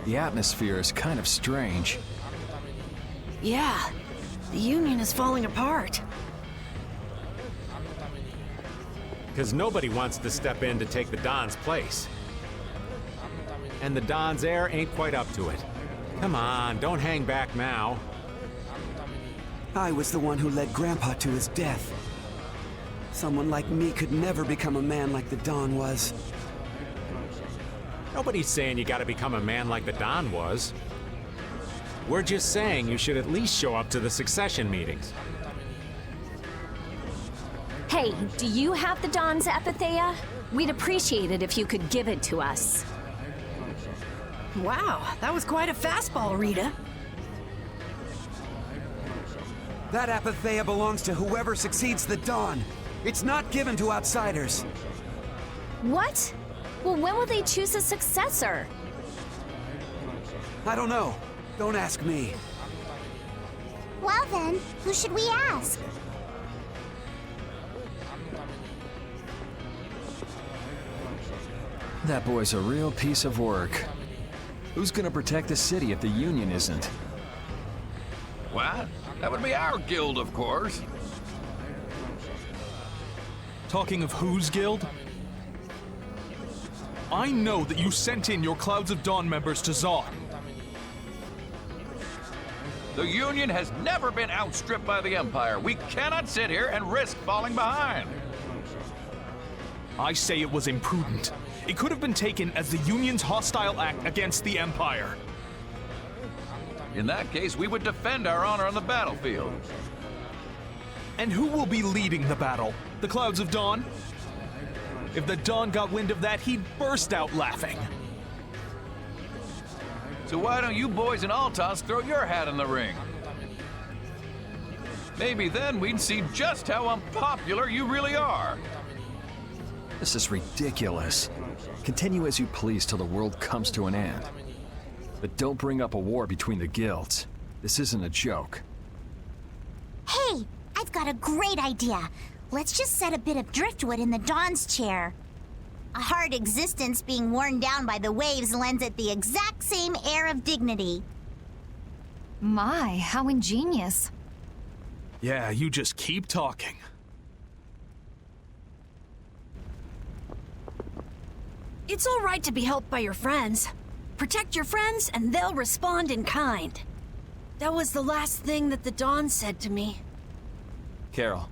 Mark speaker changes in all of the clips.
Speaker 1: The atmosphere is kind of strange.
Speaker 2: Yeah, the Union is falling apart.
Speaker 3: Because nobody wants to step in to take the Don's place. And the Don's heir ain't quite up to it. Come on, don't hang back now.
Speaker 4: I was the one who led Grandpa to his death. Someone like me could never become a man like the Don was.
Speaker 3: Nobody's saying you gotta become a man like the Don was. We're just saying you should at least show up to the succession meetings.
Speaker 5: Hey, do you have the Don's epithea? We'd appreciate it if you could give it to us.
Speaker 2: Wow, that was quite a fastball, Rita.
Speaker 4: That epithea belongs to whoever succeeds the Don. It's not given to outsiders.
Speaker 5: What? Well, when will they choose a successor?
Speaker 4: I don't know. Don't ask me.
Speaker 6: Well then, who should we ask?
Speaker 1: That boy's a real piece of work. Who's gonna protect the city if the Union isn't?
Speaker 7: What? That would be our guild, of course.
Speaker 8: Talking of whose guild? I know that you sent in your Clouds of Dawn members to Zod.
Speaker 7: The Union has never been outstripped by the Empire. We cannot sit here and risk falling behind.
Speaker 8: I say it was imprudent. It could have been taken as the Union's hostile act against the Empire.
Speaker 7: In that case, we would defend our honor on the battlefield.
Speaker 8: And who will be leading the battle? The Clouds of Dawn? If the Don got wind of that, he'd burst out laughing.
Speaker 7: So why don't you boys in Altos throw your hat in the ring? Maybe then we'd see just how unpopular you really are.
Speaker 1: This is ridiculous. Continue as you please till the world comes to an end. But don't bring up a war between the guilds. This isn't a joke.
Speaker 6: Hey, I've got a great idea. Let's just set a bit of driftwood in the Don's chair. A hard existence being worn down by the waves lends it the exact same air of dignity.
Speaker 5: My, how ingenious.
Speaker 8: Yeah, you just keep talking.
Speaker 2: It's all right to be helped by your friends. Protect your friends and they'll respond in kind. That was the last thing that the Don said to me.
Speaker 1: Carol.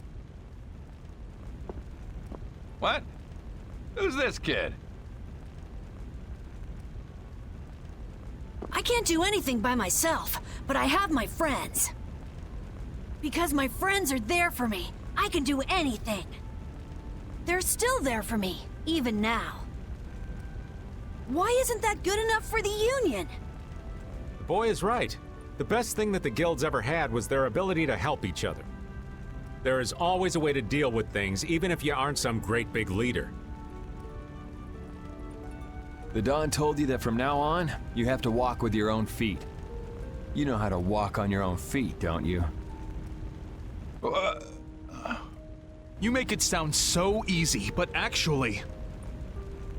Speaker 7: What? Who's this kid?
Speaker 2: I can't do anything by myself, but I have my friends. Because my friends are there for me, I can do anything. They're still there for me, even now. Why isn't that good enough for the Union?
Speaker 3: The boy is right. The best thing that the guilds ever had was their ability to help each other. There is always a way to deal with things, even if you aren't some great big leader.
Speaker 1: The Don told you that from now on, you have to walk with your own feet. You know how to walk on your own feet, don't you?
Speaker 8: You make it sound so easy, but actually...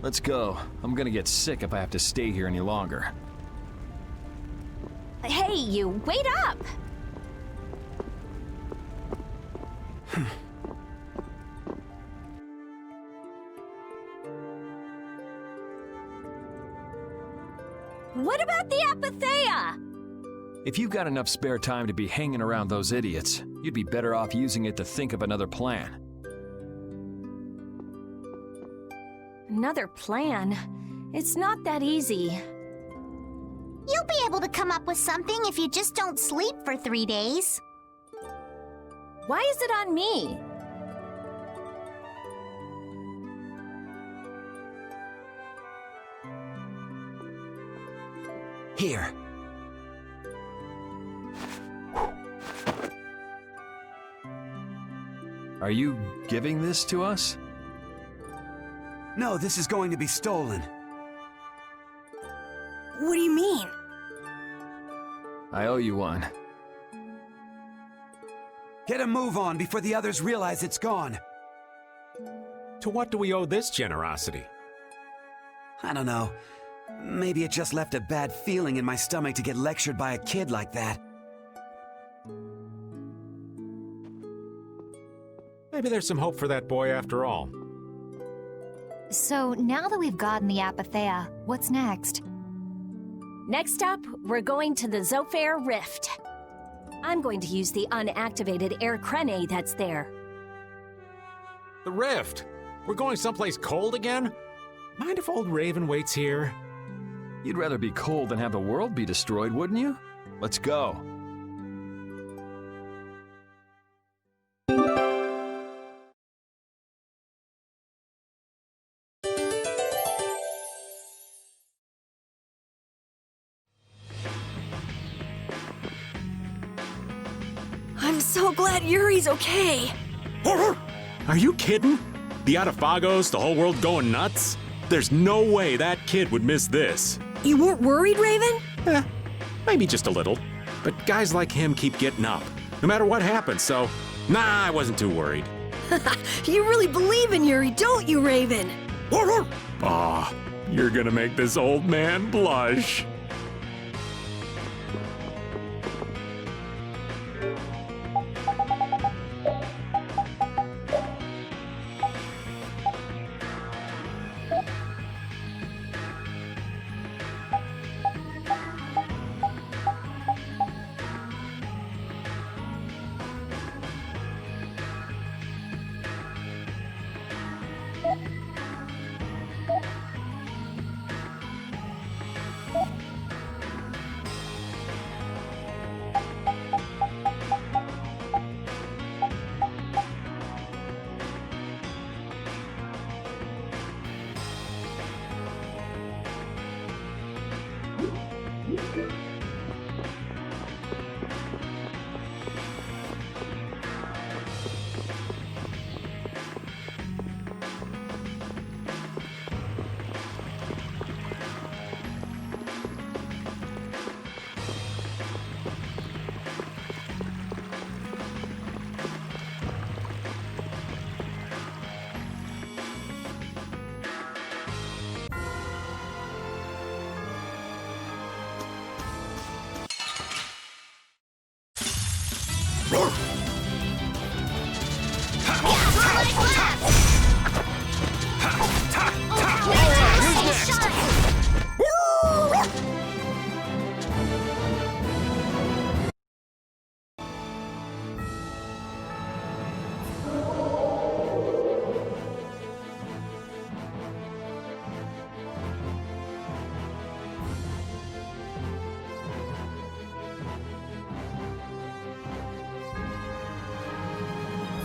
Speaker 1: Let's go. I'm gonna get sick if I have to stay here any longer.
Speaker 5: Hey, you, wait up! What about the epithea?
Speaker 1: If you've got enough spare time to be hanging around those idiots, you'd be better off using it to think of another plan.
Speaker 5: Another plan? It's not that easy.
Speaker 6: You'll be able to come up with something if you just don't sleep for 3 days.
Speaker 5: Why is it on me?
Speaker 4: Here.
Speaker 1: Are you giving this to us?
Speaker 4: No, this is going to be stolen.
Speaker 2: What do you mean?
Speaker 1: I owe you one.
Speaker 4: Get a move on before the others realize it's gone.
Speaker 3: To what do we owe this generosity?
Speaker 4: I don't know. Maybe it just left a bad feeling in my stomach to get lectured by a kid like that.
Speaker 3: Maybe there's some hope for that boy after all.
Speaker 9: So now that we've gotten the apatheia, what's next?
Speaker 5: Next up, we're going to the Zofair Rift. I'm going to use the unactivated air crene that's there.
Speaker 3: The Rift! We're going someplace cold again? Mind if old Raven waits here?
Speaker 1: You'd rather be cold than have the world be destroyed, wouldn't you? Let's go.
Speaker 2: I'm so glad Yuri's okay.
Speaker 3: Are you kidding? The Atafagos, the whole world going nuts? There's no way that kid would miss this.
Speaker 2: You weren't worried, Raven?
Speaker 3: Maybe just a little. But guys like him keep getting up, no matter what happens, so nah, I wasn't too worried.
Speaker 2: You really believe in Yuri, don't you, Raven?
Speaker 3: Aw, you're gonna make this old man blush.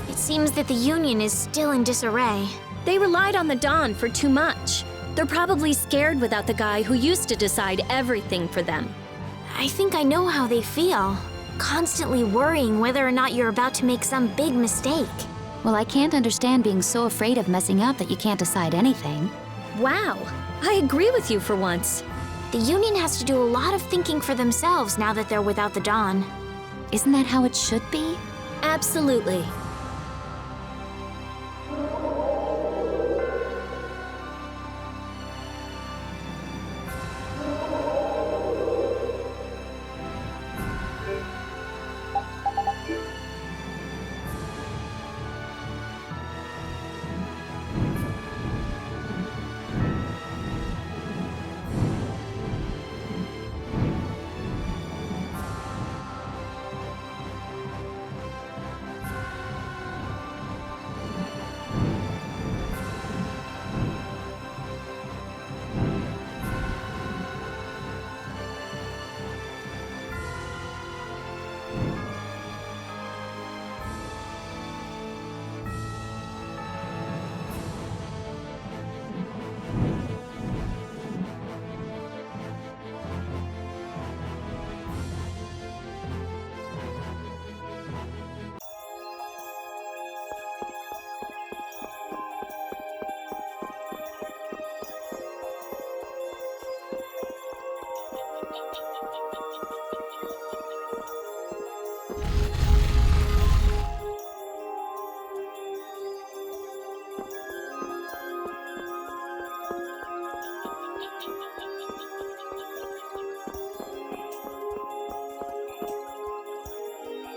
Speaker 6: It seems that the Union is still in disarray.
Speaker 5: They relied on the Dawn for too much. They're probably scared without the guy who used to decide everything for them.
Speaker 6: I think I know how they feel. Constantly worrying whether or not you're about to make some big mistake.
Speaker 9: Well, I can't understand being so afraid of messing up that you can't decide anything.
Speaker 5: Wow, I agree with you for once.
Speaker 6: The Union has to do a lot of thinking for themselves now that they're without the Dawn.
Speaker 9: Isn't that how it should be?
Speaker 5: Absolutely.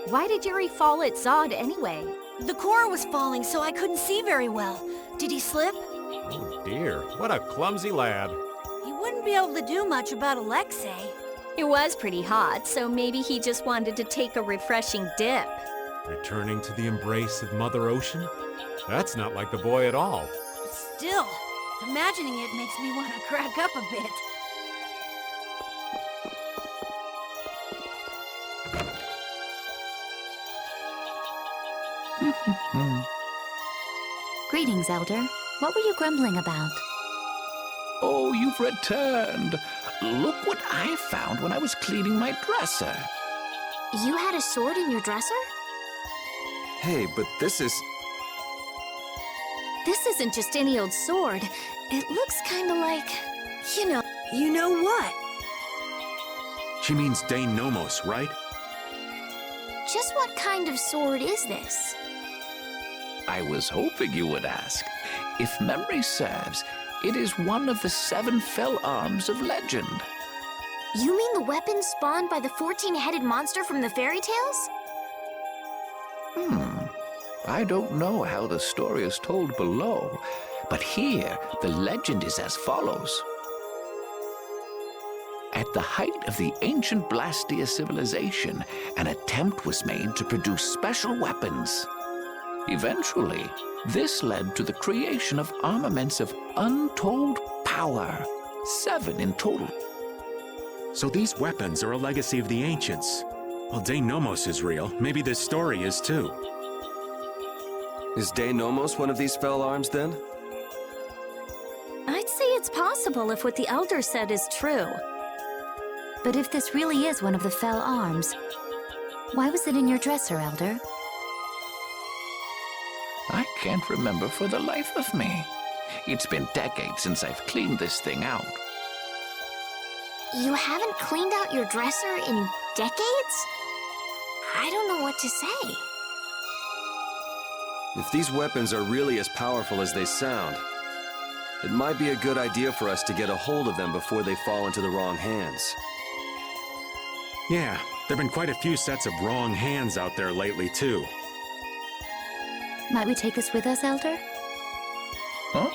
Speaker 5: Why did Yuri fall at Zod anyway?
Speaker 2: The core was falling, so I couldn't see very well. Did he slip?
Speaker 3: Oh dear, what a clumsy lad.
Speaker 2: He wouldn't be able to do much about Alexei.
Speaker 5: It was pretty hot, so maybe he just wanted to take a refreshing dip.
Speaker 3: Returning to the embrace of Mother Ocean? That's not like the boy at all.
Speaker 2: Still, imagining it makes me want to crack up a bit.
Speaker 9: Greetings, Elder. What were you grumbling about?
Speaker 7: Oh, you've returned. Look what I found when I was cleaning my dresser.
Speaker 9: You had a sword in your dresser?
Speaker 10: Hey, but this is...
Speaker 5: This isn't just any old sword. It looks kind of like...
Speaker 2: You know what?
Speaker 3: She means Dane Nomos, right?
Speaker 9: Just what kind of sword is this?
Speaker 7: I was hoping you would ask. If memory serves, it is one of the 7 fell arms of legend.
Speaker 9: You mean the weapon spawned by the 14-headed monster from the fairy tales?
Speaker 7: I don't know how the story is told below, but here the legend is as follows. At the height of the ancient Blastia civilization, an attempt was made to produce special weapons. Eventually, this led to the creation of armaments of untold power, 7 in total.
Speaker 3: So these weapons are a legacy of the ancients. Well, Dane Nomos is real. Maybe this story is too.
Speaker 10: Is Dane Nomos one of these fell arms, then?
Speaker 5: I'd say it's possible if what the Elder said is true.
Speaker 9: But if this really is one of the fell arms, why was it in your dresser, Elder?
Speaker 7: I can't remember for the life of me. It's been decades since I've cleaned this thing out.
Speaker 9: You haven't cleaned out your dresser in decades? I don't know what to say.
Speaker 10: If these weapons are really as powerful as they sound, it might be a good idea for us to get a hold of them before they fall into the wrong hands.
Speaker 3: Yeah, there've been quite a few sets of wrong hands out there lately, too.
Speaker 9: Might we take this with us, Elder?
Speaker 7: Huh?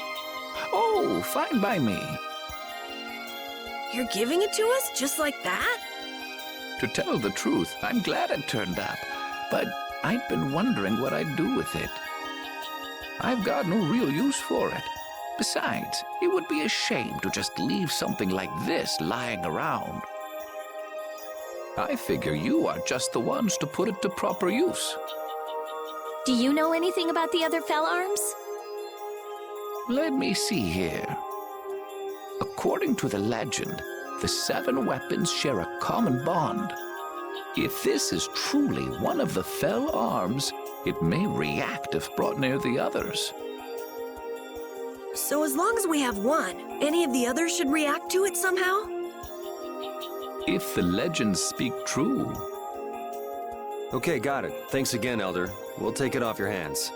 Speaker 7: Oh, fine by me.
Speaker 2: You're giving it to us just like that?
Speaker 7: To tell the truth, I'm glad it turned up, but I'd been wondering what I'd do with it. I've got no real use for it. Besides, it would be a shame to just leave something like this lying around. I figure you are just the ones to put it to proper use.
Speaker 5: Do you know anything about the other fell arms?
Speaker 7: Let me see here. According to the legend, the 7 weapons share a common bond. If this is truly one of the fell arms, it may react if brought near the others.
Speaker 2: So as long as we have one, any of the others should react to it somehow?
Speaker 7: If the legends speak true.
Speaker 10: Okay, got it. Thanks again, Elder. We'll take it off your hands.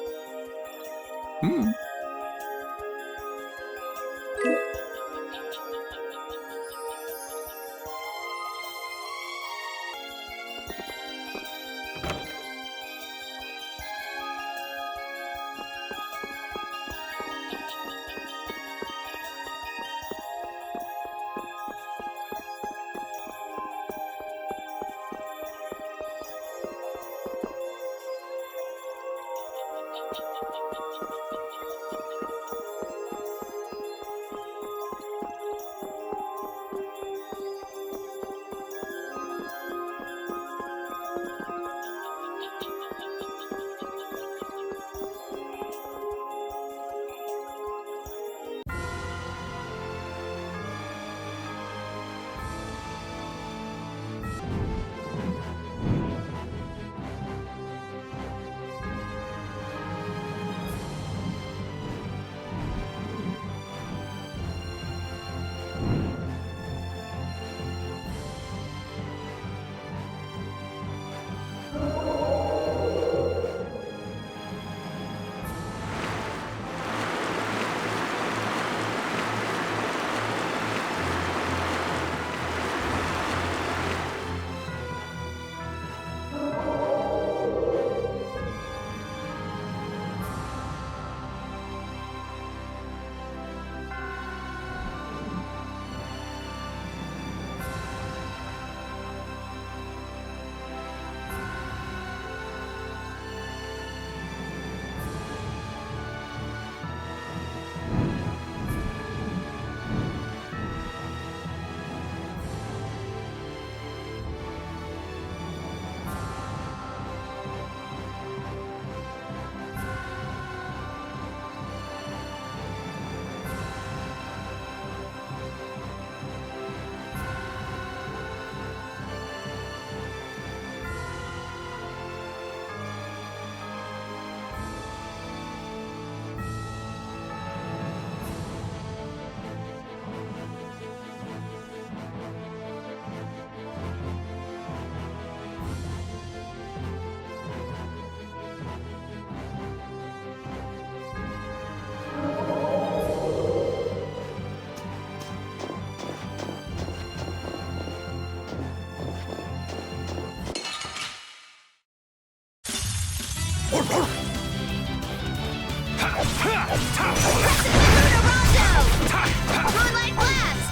Speaker 9: Moonlight blast!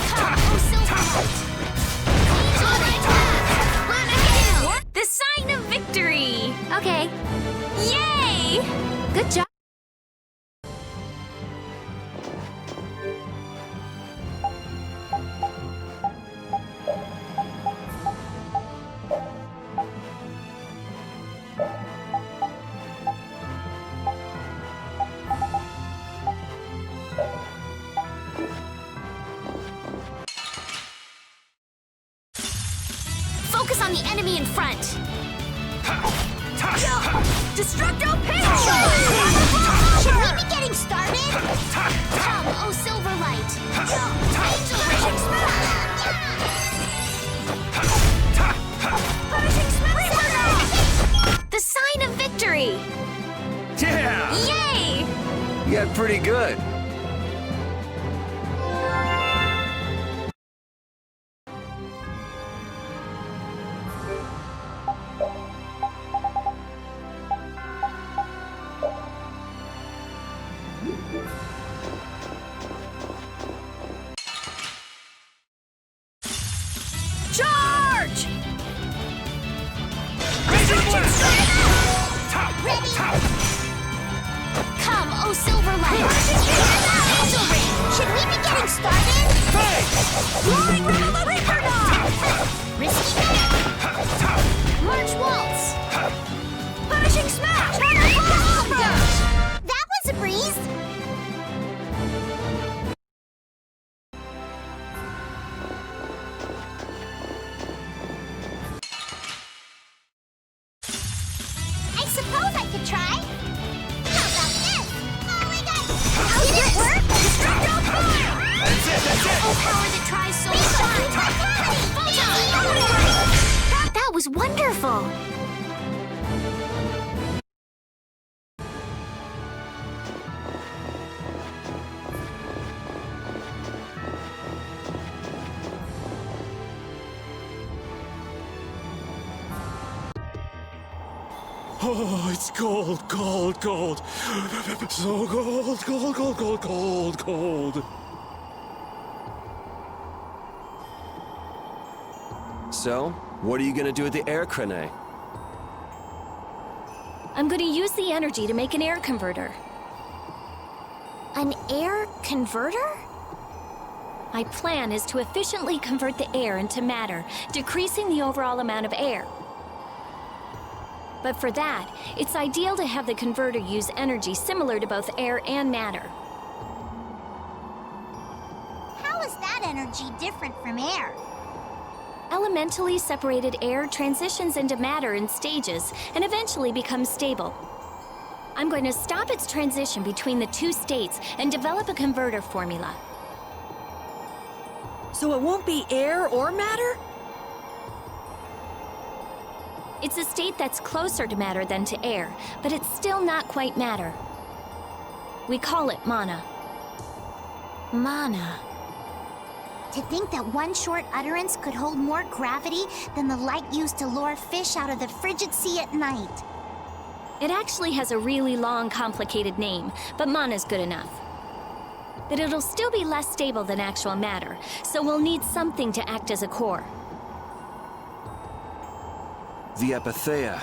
Speaker 9: Come, oh silverlight! Moonlight blast! Planagale! The sign of victory! Okay. Yay! Good job. Focus on the enemy in front.
Speaker 2: Destructo Pinch!
Speaker 6: Should we be getting started?
Speaker 9: Come, oh silverlight!
Speaker 2: Angel Ring Smash!
Speaker 9: The sign of victory!
Speaker 10: Yeah!
Speaker 9: Yay!
Speaker 10: You got pretty good.
Speaker 2: Charge!
Speaker 6: Ready?
Speaker 9: Come, oh silverlight!
Speaker 6: Angel Ring! Should we be getting started?
Speaker 2: Flying Rebel Reaper Dog!
Speaker 6: Risky?
Speaker 9: March waltz!
Speaker 2: Punishing Smash!
Speaker 6: That was a breeze! I suppose I could try. How about this? Oh my god! How did it work?
Speaker 2: Destructo Fire!
Speaker 9: Oh power that tries so hard! That was wonderful!
Speaker 8: Oh, it's cold, cold, cold. So cold, cold, cold, cold, cold, cold.
Speaker 10: So, what are you gonna do with the air crane?
Speaker 5: I'm going to use the energy to make an air converter.
Speaker 9: An air converter?
Speaker 5: My plan is to efficiently convert the air into matter, decreasing the overall amount of air. But for that, it's ideal to have the converter use energy similar to both air and matter.
Speaker 6: How is that energy different from air?
Speaker 5: Elementally separated air transitions into matter in stages and eventually becomes stable. I'm going to stop its transition between the two states and develop a converter formula.
Speaker 2: So it won't be air or matter?
Speaker 5: It's a state that's closer to matter than to air, but it's still not quite matter. We call it mana.
Speaker 9: Mana.
Speaker 6: To think that one short utterance could hold more gravity than the light used to lure fish out of the frigid sea at night.
Speaker 5: It actually has a really long, complicated name, but mana's good enough. But it'll still be less stable than actual matter, so we'll need something to act as a core.
Speaker 10: The Epitheia.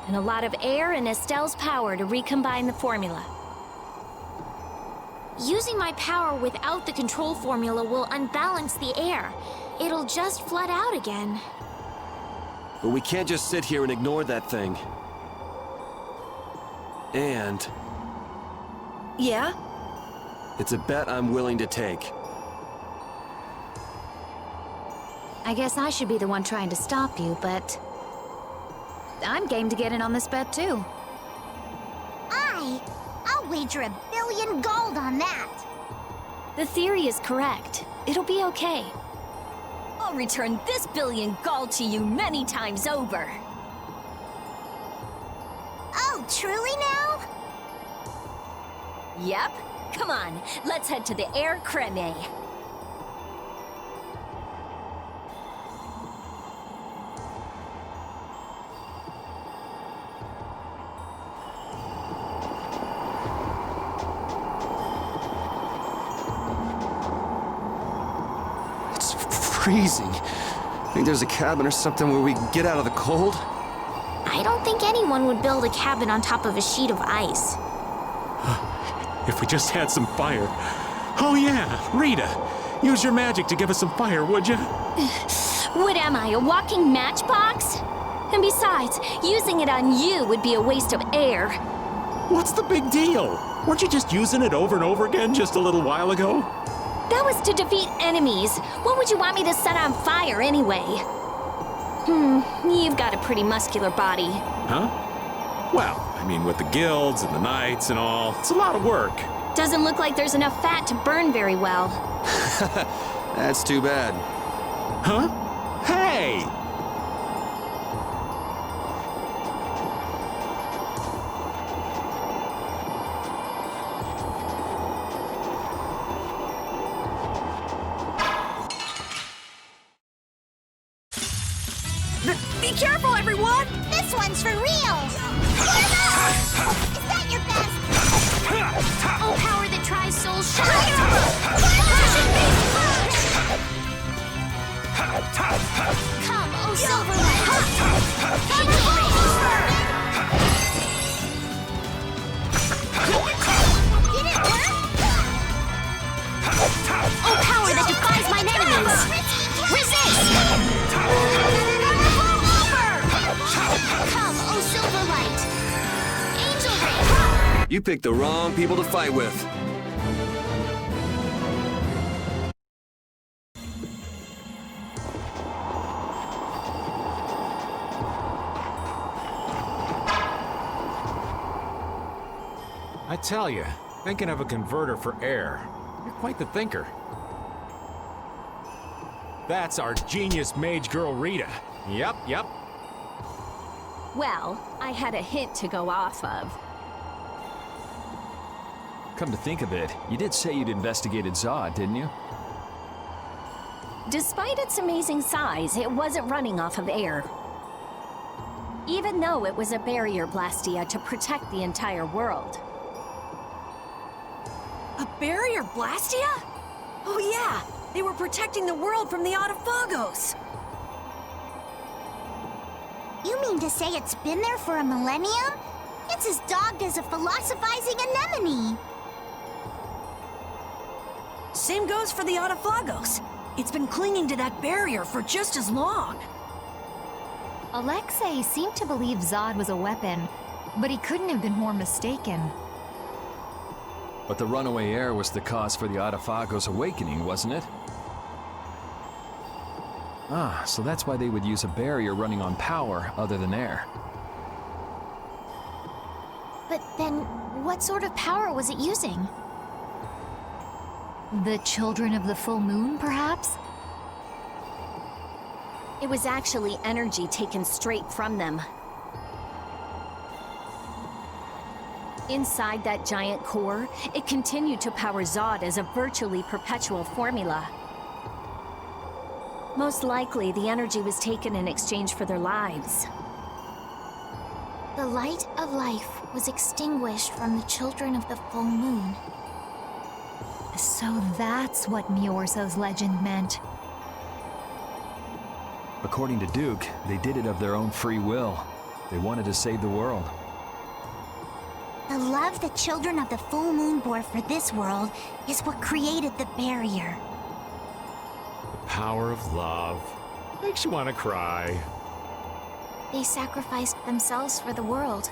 Speaker 5: And a lot of air and Estelle's power to recombine the formula.
Speaker 9: Using my power without the control formula will unbalance the air. It'll just flood out again.
Speaker 10: But we can't just sit here and ignore that thing. And
Speaker 2: Yeah?
Speaker 10: it's a bet I'm willing to take.
Speaker 11: I guess I should be the one trying to stop you, but I'm game to get in on this bet too.
Speaker 6: I'll wager $1 billion gold on that.
Speaker 5: The theory is correct. It'll be okay.
Speaker 2: I'll return this $1 billion gold to you many times over.
Speaker 6: Oh, truly now?
Speaker 2: Yep. Come on, let's head to the air creme.
Speaker 10: freezing. Think there's a cabin or something where we can get out of the cold?
Speaker 9: I don't think anyone would build a cabin on top of a sheet of ice.
Speaker 3: If we just had some fire. Oh yeah, Rita, use your magic to give us some fire, would you?
Speaker 5: What am I, a walking matchbox? And besides, using it on you would be a waste of air.
Speaker 3: What's the big deal? Weren't you just using it over and over again just a little while ago?
Speaker 5: That was to defeat enemies. What would you want me to set on fire anyway? You've got a pretty muscular body.
Speaker 3: Huh? Well, I mean, with the guilds and the knights and all, it's a lot of work.
Speaker 5: Doesn't look like there's enough fat to burn very well.
Speaker 10: That's too bad.
Speaker 3: Huh? Hey!
Speaker 2: Be careful, everyone!
Speaker 6: This one's for real! Is that your best?
Speaker 9: Oh, power that tries souls shine! Come, oh
Speaker 6: Did it work?
Speaker 9: Oh, power that defies mine enemies! Resist! Come, oh Silverlight! Angel Ring!
Speaker 10: You picked the wrong people to fight with.
Speaker 3: I tell you, thinking of a converter for air. You're quite the thinker. That's our genius mage girl Rita. Yep.
Speaker 5: Well, I had a hint to go off of.
Speaker 1: Come to think of it, you did say you'd investigated Zod, didn't you?
Speaker 5: Despite its amazing size, it wasn't running off of air. Even though it was a barrier blastia to protect the entire world.
Speaker 2: A barrier blastia? Oh yeah, they were protecting the world from the Autophagos.
Speaker 6: You mean to say it's been there for a millennium? It's as dogged as a philosophizing anemone.
Speaker 2: Same goes for the Autophagos. It's been clinging to that barrier for just as long.
Speaker 11: Alexei seemed to believe Zod was a weapon, but he couldn't have been more mistaken.
Speaker 1: But the runaway air was the cause for the Autophagos' awakening, wasn't it? Ah, so that's why they would use a barrier running on power other than air.
Speaker 9: But then, what sort of power was it using?
Speaker 11: The children of the full moon, perhaps?
Speaker 5: It was actually energy taken straight from them. Inside that giant core, it continued to power Zod as a virtually perpetual formula. Most likely, the energy was taken in exchange for their lives.
Speaker 9: The light of life was extinguished from the children of the full moon.
Speaker 11: So that's what Miorso's legend meant.
Speaker 1: According to Duke, they did it of their own free will. They wanted to save the world.
Speaker 6: The love the children of the full moon bore for this world is what created the barrier.
Speaker 3: The power of love. Makes you want to cry.
Speaker 9: They sacrificed themselves for the world.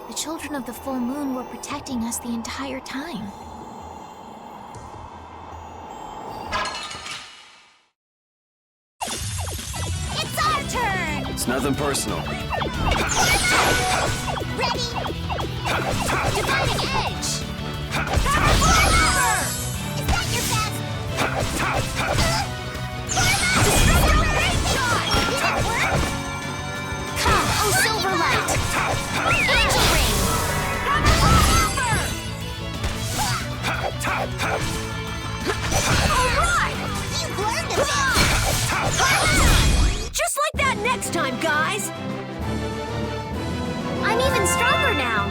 Speaker 9: The children of the full moon were protecting us the entire time.
Speaker 6: It's our turn!
Speaker 10: It's nothing personal.
Speaker 6: Ready?
Speaker 9: Dividing Edge!
Speaker 6: Is that your best? Did it work?
Speaker 9: Come, oh Silverlight! Angel Ring!
Speaker 2: Alright!
Speaker 6: You've learned a bit!
Speaker 2: Just like that next time, guys!
Speaker 9: I'm even stronger now!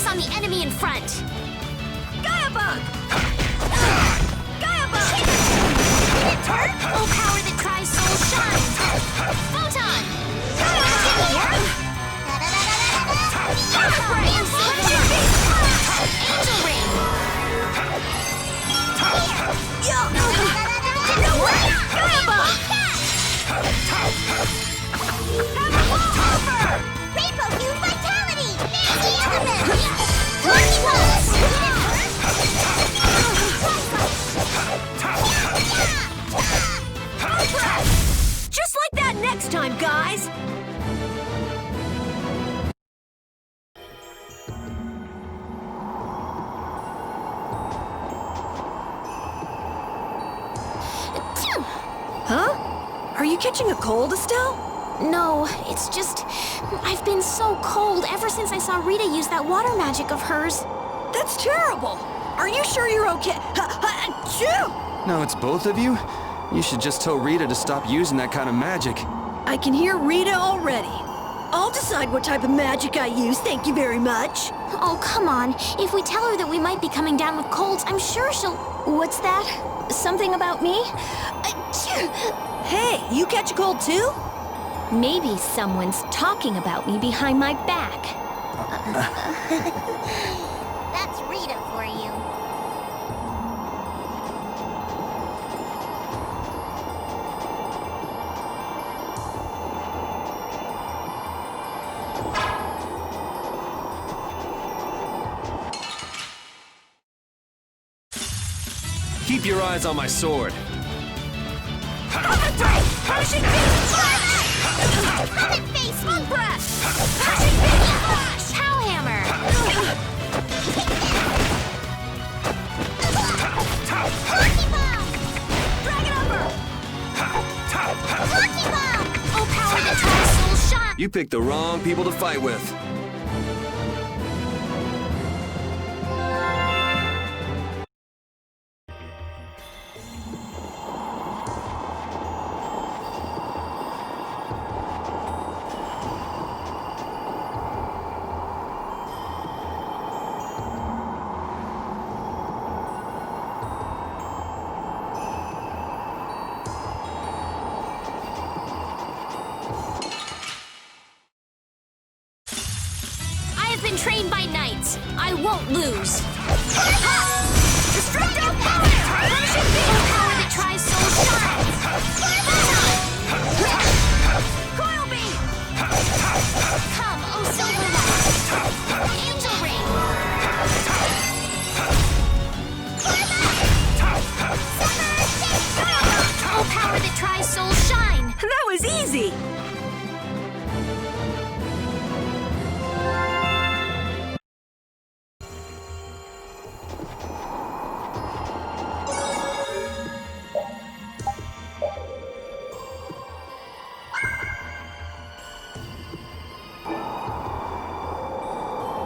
Speaker 9: Focus on the enemy in front.
Speaker 2: Gaia-bug! Gaia-bug!
Speaker 9: Oh, power that tries soul shine. Photon! Angel ring!
Speaker 2: Gaia-bug!
Speaker 6: Rainbow Hue Vitality! Nancy Element! Lucky Pulse!
Speaker 2: Just like that next time, guys! Huh? Are you catching a cold, Estelle?
Speaker 9: No, it's just... I've been so cold ever since I saw Rita use that water magic of hers.
Speaker 2: That's terrible! Are you sure you're okay? Achoo!
Speaker 10: No, it's both of you? You should just tell Rita to stop using that kind of magic.
Speaker 2: I can hear Rita already. I'll decide what type of magic I use, thank you very much.
Speaker 9: Oh, come on. If we tell her that we might be coming down with colds, I'm sure she'll...
Speaker 5: What's that? Something about me?
Speaker 2: Hey, you catch a cold too?
Speaker 5: Maybe someone's talking about me behind my back.
Speaker 6: That's Rita for you.
Speaker 10: Keep your eyes on my sword.
Speaker 2: Pershing Beast!
Speaker 6: Puppet Face!
Speaker 2: Smoke Breath!
Speaker 6: Pershing Beast!
Speaker 9: Flash! Howlhammer!
Speaker 6: Lucky Bomb!
Speaker 2: Dragon Upper!
Speaker 6: Lucky Bomb!
Speaker 9: Oh, power that tries soul shine!
Speaker 10: You picked the wrong people to fight with.
Speaker 9: Trained by knights. I won't lose.
Speaker 2: Destructo Fire!
Speaker 9: Oh, power that tries soul shine!